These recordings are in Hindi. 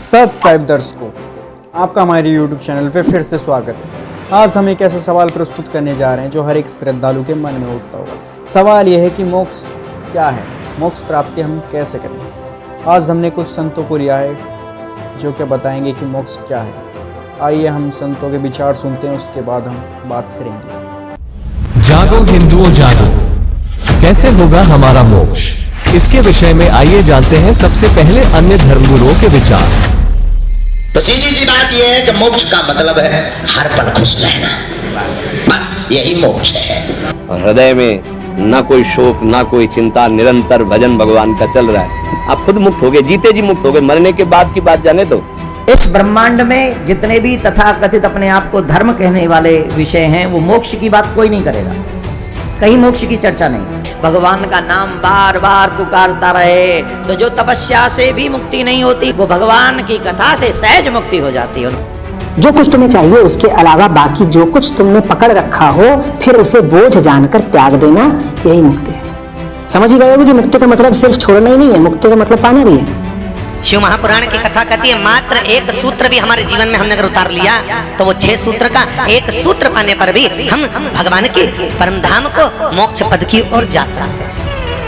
सत साहिब दर्शकों, आपका हमारे YouTube चैनल पे फिर से स्वागत है। आज हम एक ऐसा सवाल प्रस्तुत करने जा रहे हैं जो हर एक श्रद्धालु के मन में उठता होगा। सवाल यह है कि मोक्ष क्या है, मोक्ष प्राप्ति हम कैसे करें। आज हमने कुछ संतों को लिया है जो क्या बताएंगे कि मोक्ष क्या है। आइए हम संतों के विचार सुनते हैं, उसके बाद हम बात करेंगे। जागो हिंदुओं जागो, कैसे होगा हमारा मोक्ष, इसके विषय में आइए जानते हैं सबसे पहले अन्य धर्मगुरुओं के विचार। तो सीधी सी बात यह है कि मोक्ष का मतलब है हर पल खुश रहना, बस यही मोक्ष है। और हृदय में ना कोई शोक ना कोई चिंता, निरंतर भजन भगवान का चल रहा है। आप खुद मुक्त हो गए, जीते जी मुक्त हो गए। मरने के बाद की बात जाने दो। इस ब्रह्मांड में जितने भी तथाकथित अपने आप को धर्म कहने वाले विषय हैं, वो मोक्ष की बात कोई नहीं करेगा, कहीं मोक्ष की चर्चा नहीं। भगवान का नाम बार बार पुकारता रहे तो जो तपस्या से भी मुक्ति नहीं होती, वो भगवान की कथा से सहज मुक्ति हो जाती है। जो कुछ तुम्हें चाहिए उसके अलावा बाकी जो कुछ तुमने पकड़ रखा हो, फिर उसे बोझ जानकर त्याग देना, यही मुक्ति है। समझ ही गए हो कि मुक्ति का मतलब सिर्फ छोड़ना ही नहीं है, मुक्ति का मतलब पाना भी है। शिव महापुराण की कथा कहती है, मात्र एक सूत्र भी हमारे जीवन में हमने अगर उतार लिया तो वो 6 सूत्र का एक सूत्र पाने पर भी हम भगवान के परम धाम को, मोक्ष पद की ओर जा सकते हैं।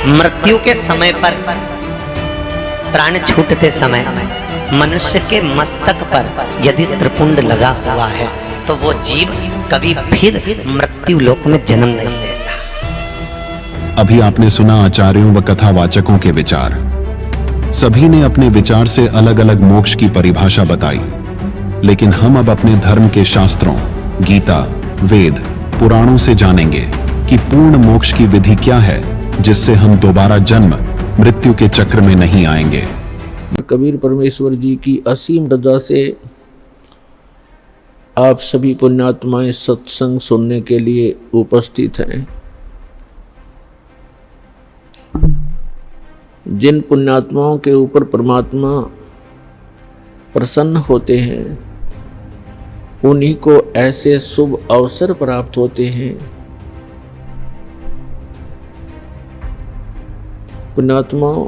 मृत्यु के समय पर, प्राण छूटते समय मनुष्य के मस्तक पर यदि त्रिपुंड लगा हुआ है तो वो जीव कभी फिर मृत्यु लोक में जन्म नहीं लेता। अभी आपने सुना आचार्यों व कथावाचकों के विचार। सभी ने अपने विचार से अलग अलग मोक्ष की परिभाषा बताई, लेकिन हम अब अपने धर्म के शास्त्रों, गीता, वेद, पुराणों से जानेंगे कि पूर्ण मोक्ष की विधि क्या है, जिससे हम दोबारा जन्म मृत्यु के चक्र में नहीं आएंगे। कबीर परमेश्वर जी की असीम रजा से आप सभी पुण्यात्माएं सत्संग सुनने के लिए उपस्थित हैं। जिन पुण्यात्माओं के ऊपर परमात्मा प्रसन्न होते हैं, उन्हीं को ऐसे शुभ अवसर प्राप्त होते हैं। पुण्यात्माओं,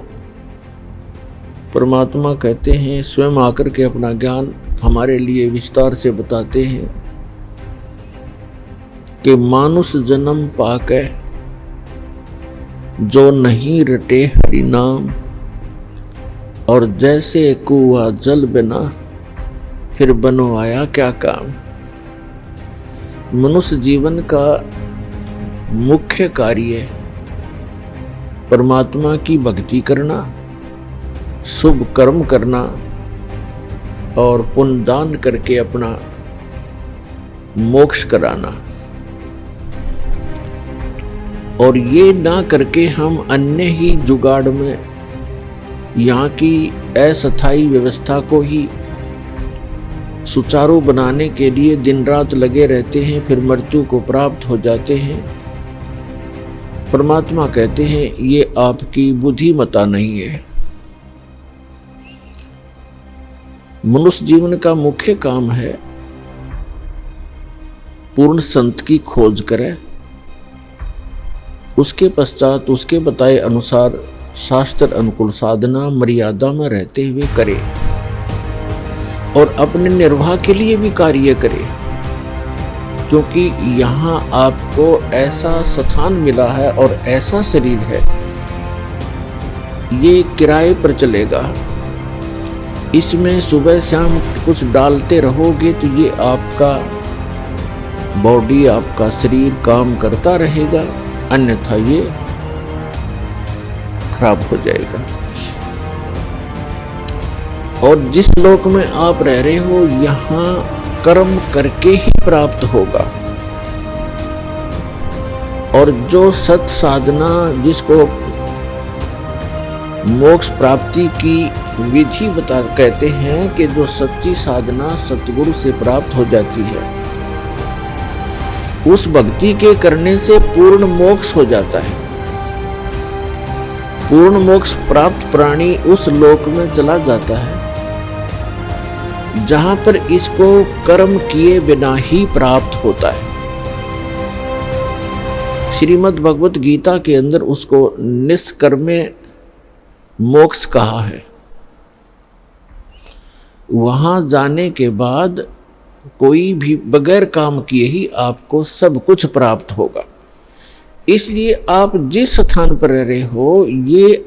परमात्मा कहते हैं, स्वयं आकर के अपना ज्ञान हमारे लिए विस्तार से बताते हैं कि मानुष जन्म पाके जो नहीं रटे हरि नाम, और जैसे कुआ जल बिना फिर बनवाया क्या काम। मनुष्य जीवन का मुख्य कार्य परमात्मा की भक्ति करना, शुभ कर्म करना और पुण्य दान करके अपना मोक्ष कराना। और ये ना करके हम अन्य ही जुगाड़ में यहाँ की अस्थायी व्यवस्था को ही सुचारू बनाने के लिए दिन रात लगे रहते हैं, फिर मृत्यु को प्राप्त हो जाते हैं। परमात्मा कहते हैं, ये आपकी बुद्धिमता नहीं है। मनुष्य जीवन का मुख्य काम है पूर्ण संत की खोज करें, उसके पश्चात उसके बताए अनुसार शास्त्र अनुकूल साधना मर्यादा में रहते हुए करे और अपने निर्वाह के लिए भी कार्य करे, क्योंकि यहाँ आपको ऐसा स्थान मिला है और ऐसा शरीर है, ये किराए पर चलेगा। इसमें सुबह शाम कुछ डालते रहोगे तो ये आपका बॉडी, आपका शरीर काम करता रहेगा, अन्यथा ये खराब हो जाएगा। और जिस लोक में आप रह रहे हो, यहाँ कर्म करके ही प्राप्त होगा। और जो सत साधना, जिसको मोक्ष प्राप्ति की विधि कहते हैं, कि जो सच्ची साधना सतगुरु से प्राप्त हो जाती है, उस भक्ति के करने से पूर्ण मोक्ष हो जाता है। पूर्ण मोक्ष प्राप्त प्राणी उस लोक में चला जाता है जहां पर इसको कर्म किए बिना ही प्राप्त होता है। श्रीमद् भगवत गीता के अंदर उसको निष्कर्मे मोक्ष कहा है। वहां जाने के बाद कोई भी बगैर काम किए ही आपको सब कुछ प्राप्त होगा। इसलिए आप जिस स्थान पर रह रहे हो, ये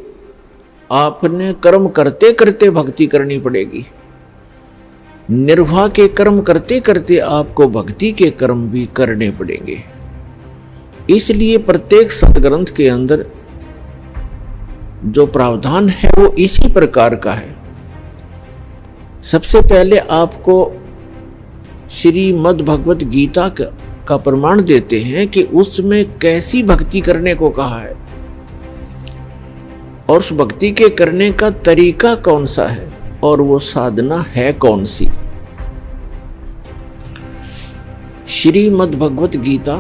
आपने कर्म करते करते भक्ति करनी पड़ेगी। निर्वाह के कर्म करते करते आपको भक्ति के कर्म भी करने पड़ेंगे। इसलिए प्रत्येक सदग्रंथ के अंदर जो प्रावधान है वो इसी प्रकार का है। सबसे पहले आपको श्रीमद् भगवत गीता का प्रमाण देते हैं कि उसमें कैसी भक्ति करने को कहा है और उस भक्ति के करने का तरीका कौन सा है और वो साधना है कौन सी। श्रीमद् भगवत गीता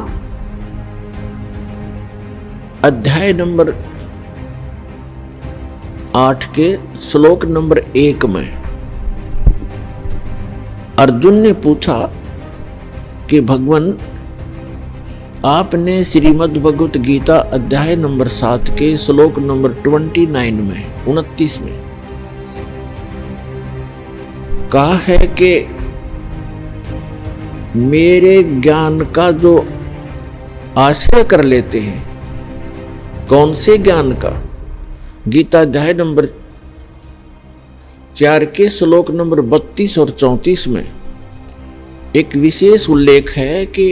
अध्याय नंबर 8 के श्लोक नंबर 1 में अर्जुन ने पूछा कि भगवान, आपने श्रीमद् भगवत गीता अध्याय नंबर 7 के श्लोक नंबर 29 में कहा है कि मेरे ज्ञान का जो आश्रय कर लेते हैं, कौन से ज्ञान का? गीता अध्याय नंबर 4 के श्लोक नंबर 32 और 34 में एक विशेष उल्लेख है कि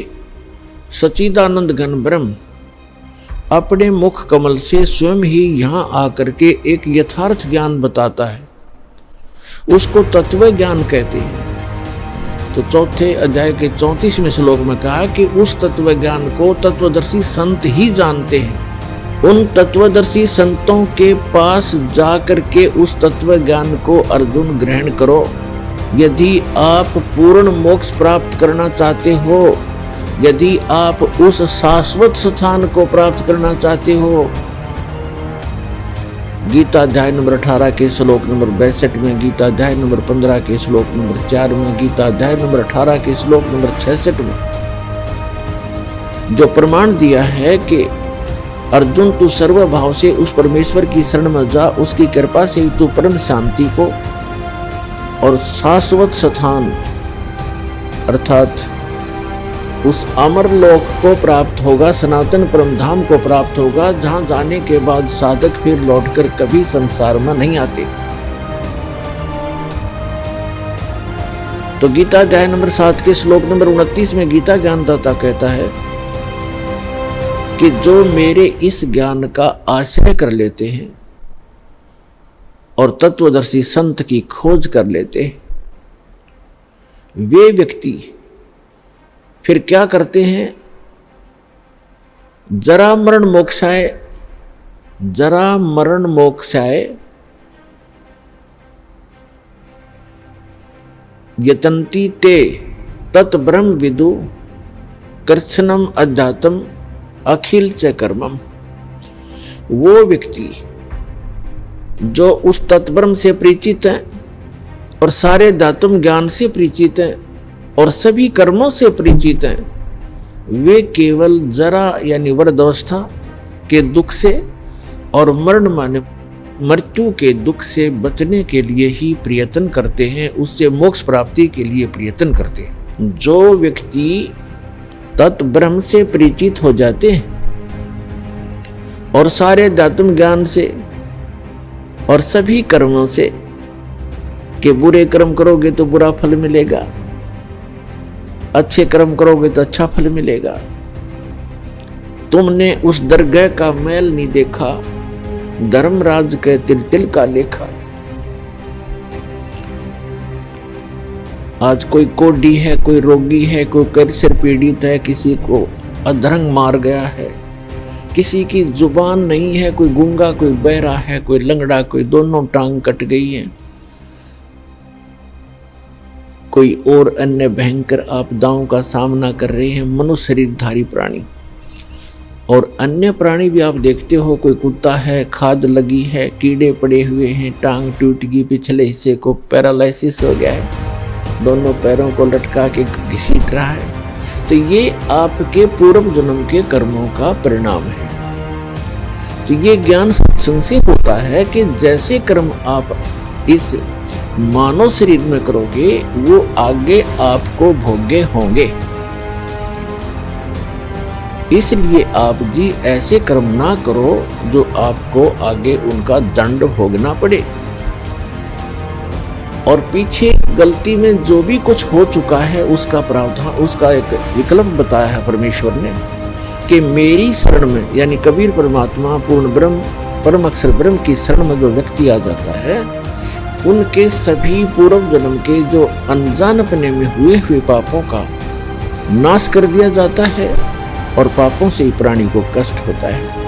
सच्चिदानंद घन ब्रह्म अपने मुख कमल से स्वयं ही यहाँ आकर के एक यथार्थ ज्ञान बताता है, उसको तत्व ज्ञान कहते हैं। तो चौथे अध्याय के 34वें श्लोक में कहा कि उस तत्व ज्ञान को तत्वदर्शी संत ही जानते हैं। उन तत्वदर्शी संतों के पास जाकर के उस तत्व ज्ञान को अर्जुन ग्रहण करो। यदि आप पूर्ण मोक्ष प्राप्त करना चाहते हो, यदि आप उस शाश्वत स्थान को प्राप्त करना चाहते हो, गीता अध्याय नंबर 18 के श्लोक नंबर 62 में, गीता अध्याय नंबर 15 के श्लोक नंबर 4 में, गीता अध्याय नंबर 18 के श्लोक नंबर 66 में जो प्रमाण दिया है कि अर्जुन, तू सर्वभाव से उस परमेश्वर की शरण में जा, उसकी कृपा से ही तू परम शांति को और शाश्वत स्थान अर्थात उस अमर लोक को प्राप्त होगा, सनातन परम धाम को प्राप्त होगा, जहां जाने के बाद साधक फिर लौटकर कभी संसार में नहीं आते। तो गीता अध्याय नंबर 7 के श्लोक नंबर 29 में गीता ज्ञानदाता कहता है कि जो मेरे इस ज्ञान का आश्रय कर लेते हैं और तत्वदर्शी संत की खोज कर लेते हैं, वे व्यक्ति फिर क्या करते हैं? जरा मरण मोक्षाय यतन्ति ते तत् ब्रह्म विदु कर्षणम अध्यात्म अखिल च कर्मम। वो व्यक्ति जो उस तत्ब्रह्म से परिचित हैं और सारे दातुम ज्ञान से परिचित हैं और सभी कर्मों से परिचित हैं, वे केवल जरा यानी वृद्धावस्था के दुख से और मरण माने मृत्यु के दुख से बचने के लिए ही प्रयत्न करते हैं, उससे मोक्ष प्राप्ति के लिए प्रयत्न करते हैं। जो व्यक्ति तत्ब्रह्म से परिचित हो जाते हैं और सारे दातुम ज्ञान से और सभी कर्मों से कि बुरे कर्म करोगे तो बुरा फल मिलेगा, अच्छे कर्म करोगे तो अच्छा फल मिलेगा, तुमने उस दरगाह का मैल नहीं देखा, धर्मराज के तिल तिल का लेखा। आज कोई कोढ़ी है, कोई रोगी है, कोई कैंसर पीड़ित है, किसी को अधरंग मार गया है, किसी की जुबान नहीं है, कोई गूंगा, कोई बहरा है, कोई लंगड़ा, कोई दोनों टांग कट गई है, कोई और अन्य भयंकर आपदाओं का सामना कर रहे हैं मनुष्य शरीरधारी प्राणी। और अन्य प्राणी भी आप देखते हो, कोई कुत्ता है, खाद लगी है, कीड़े पड़े हुए हैं, टांग टूट गई, पिछले हिस्से को पैरालिसिस हो गया है, दोनों पैरों को लटका के घसीट रहा है। तो ये आपके पूर्व जन्म के कर्मों का परिणाम है। तो ये ज्ञान सत्संग से होता है कि जैसे कर्म आप इस मानव शरीर में करोगे वो आगे आपको भोग्य होंगे। इसलिए आप जी ऐसे कर्म ना करो जो आपको आगे उनका दंड भोगना पड़े। और पीछे गलती में जो भी कुछ हो चुका है उसका प्रावधान, उसका एक विकल्प बताया है परमेश्वर ने कि मेरी शरण में, यानी कबीर परमात्मा पूर्ण ब्रह्म परम अक्षर ब्रह्म की शरण में जो व्यक्ति आ जाता है उनके सभी पूर्व जन्म के जो अनजानपने में हुए पापों का नाश कर दिया जाता है और पापों से ही प्राणी को कष्ट होता है।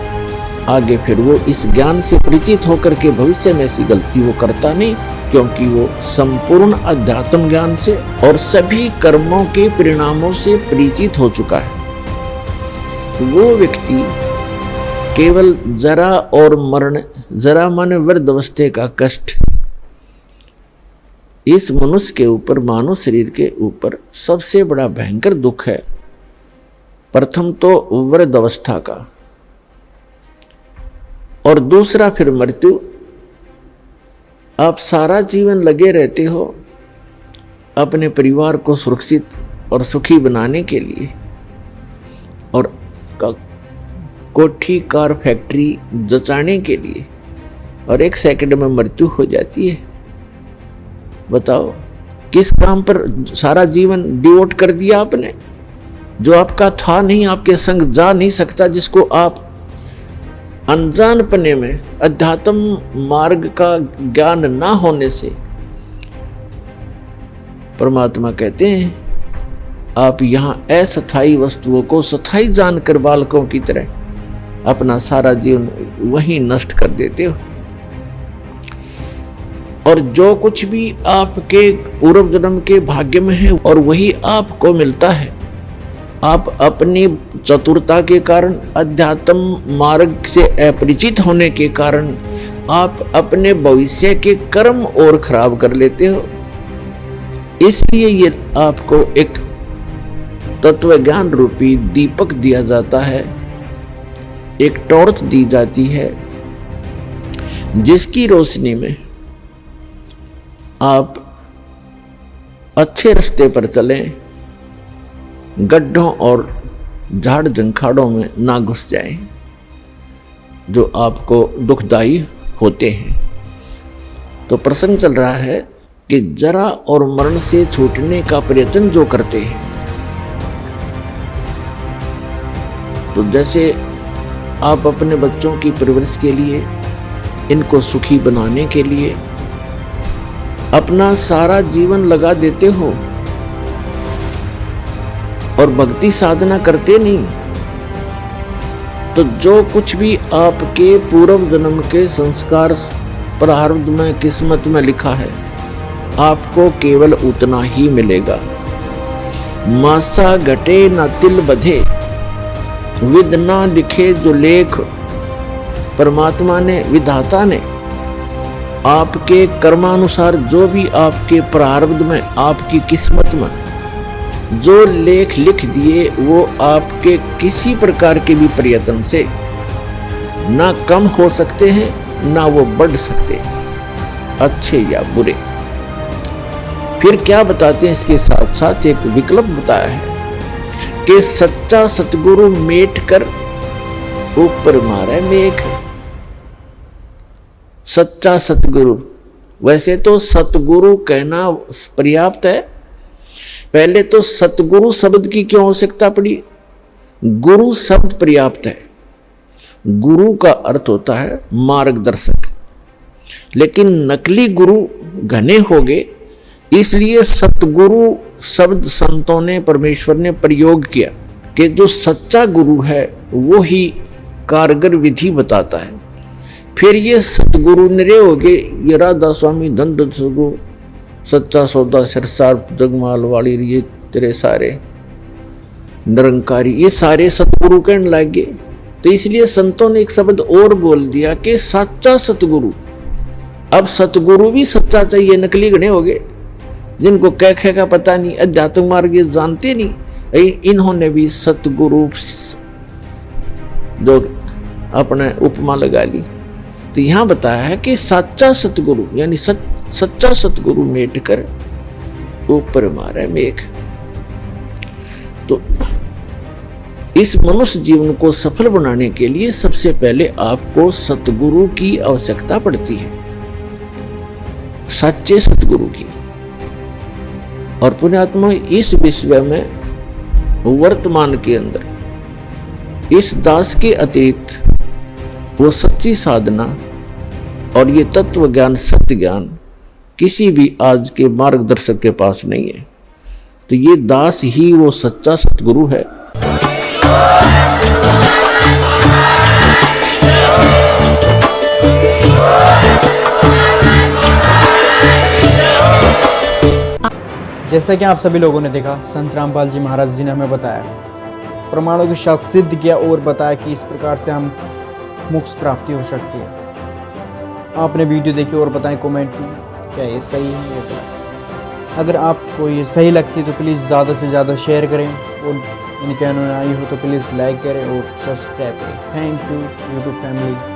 आगे फिर वो इस ज्ञान से परिचित होकर के भविष्य में ऐसी गलती वो करता नहीं, क्योंकि वो संपूर्ण अध्यात्म ज्ञान से और सभी कर्मों के परिणामों से परिचित हो चुका है। वो व्यक्ति केवल जरा और मरण, जरा माने वृद्धावस्था का कष्ट इस मनुष्य के ऊपर, मानव शरीर के ऊपर सबसे बड़ा भयंकर दुख है। प्रथम तो वृद्धावस्था का और दूसरा फिर मृत्यु। आप सारा जीवन लगे रहते हो अपने परिवार को सुरक्षित और सुखी बनाने के लिए और कोठी कार फैक्ट्री जचाने के लिए, और एक सेकंड में मृत्यु हो जाती है। बताओ किस काम पर सारा जीवन डिवोट कर दिया आपने, जो आपका था नहीं, आपके संग जा नहीं सकता, जिसको आप अनजानपने में अध्यात्म मार्ग का ज्ञान ना होने से, परमात्मा कहते हैं आप यहाँ अस्थायी वस्तुओं को स्थायी जानकर बालकों की तरह अपना सारा जीवन वहीं नष्ट कर देते हो। और जो कुछ भी आपके पूर्व जन्म के भाग्य में है और वही आपको मिलता है। आप अपनी चतुरता के कारण, अध्यात्म मार्ग से अपरिचित होने के कारण आप अपने भविष्य के कर्म और खराब कर लेते हो। इसलिए ये आपको एक तत्व ज्ञान रूपी दीपक दिया जाता है, एक टॉर्च दी जाती है, जिसकी रोशनी में आप अच्छे रास्ते पर चलें, गड्ढों और झाड़ जंखाड़ों में ना घुस जाएं, जो आपको दुखदाई होते हैं। तो प्रसंग चल रहा है कि जरा और मरण से छूटने का प्रयत्न जो करते हैं, तो जैसे आप अपने बच्चों की परवरिश के लिए, इनको सुखी बनाने के लिए अपना सारा जीवन लगा देते हो और भक्ति साधना करते नहीं, तो जो कुछ भी आपके पूर्व जन्म के संस्कार प्रारब्ध में, किस्मत में लिखा है, आपको केवल उतना ही मिलेगा। मासा घटे न तिल बधे, विद ना लिखे जो लेख। परमात्मा ने, विधाता ने आपके कर्मानुसार जो भी आपके प्रारब्ध में, आपकी किस्मत में जो लेख लिख दिए, वो आपके किसी प्रकार के भी प्रयत्न से ना कम हो सकते हैं, ना वो बढ़ सकते हैं, अच्छे या बुरे। फिर क्या बताते हैं, इसके साथ साथ एक विकल्प बताया है कि सच्चा सतगुरु मेट कर ऊपर मारे मेघ। सच्चा सतगुरु, वैसे तो सतगुरु कहना पर्याप्त है, पहले तो सतगुरु शब्द की क्यों आवश्यकता पड़ी? गुरु शब्द पर्याप्त है। गुरु का अर्थ होता है मार्गदर्शक, लेकिन नकली गुरु घने हो गए, इसलिए सतगुरु शब्द संतों ने, परमेश्वर ने प्रयोग किया कि जो सच्चा गुरु है वो ही कारगर विधि बताता है। फिर ये सतगुरु निरे हो गए, ये राधा स्वामी, धन सतगुरु, सच्चा सौदा, सिरसार, जगमाल वाली, ये तेरे सारे निरंकारी, ये सारे सतगुरु कहने लग गए। तो इसलिए संतों ने एक शब्द और बोल दिया कि सच्चा सतगुरु। अब सतगुरु भी सच्चा चाहिए, नकली घने हो गए, जिनको कह का पता नहीं, अध्यात्म मार्ग ये जानते नहीं, इन्होंने भी सतगुरु जो अपने उपमा लगा ली। तो यहां बताया है कि सच्चा सतगुरु यानी सच्चा सतगुरु मेट कर ऊपर मारे मेघ। तो इस मनुष्य जीवन को सफल बनाने के लिए सबसे पहले आपको सतगुरु की आवश्यकता पड़ती है, सच्चे सतगुरु की। और पुण्यात्मा, इस विश्व में वर्तमान के अंदर इस दास के अतिरिक्त वो सच्ची साधना और ये तत्व ज्ञान, सत्य ज्ञान किसी भी आज के मार्गदर्शक के पास नहीं है। तो ये दास ही वो सच्चा सतगुरु है। जैसा कि आप सभी लोगों ने देखा, संत रामपाल जी महाराज जी ने हमें बताया, प्रमाणों के साथ सिद्ध किया और बताया कि इस प्रकार से हम मोक्ष प्राप्ति हो सकती है। आपने वीडियो देखी और बताएं कमेंट में क्या ये सही है या गलत। अगर आपको ये सही लगती है तो प्लीज़ ज़्यादा से ज़्यादा शेयर करें और इनके आई हो तो प्लीज़ लाइक करें और सब्सक्राइब करें। Thank you YouTube family.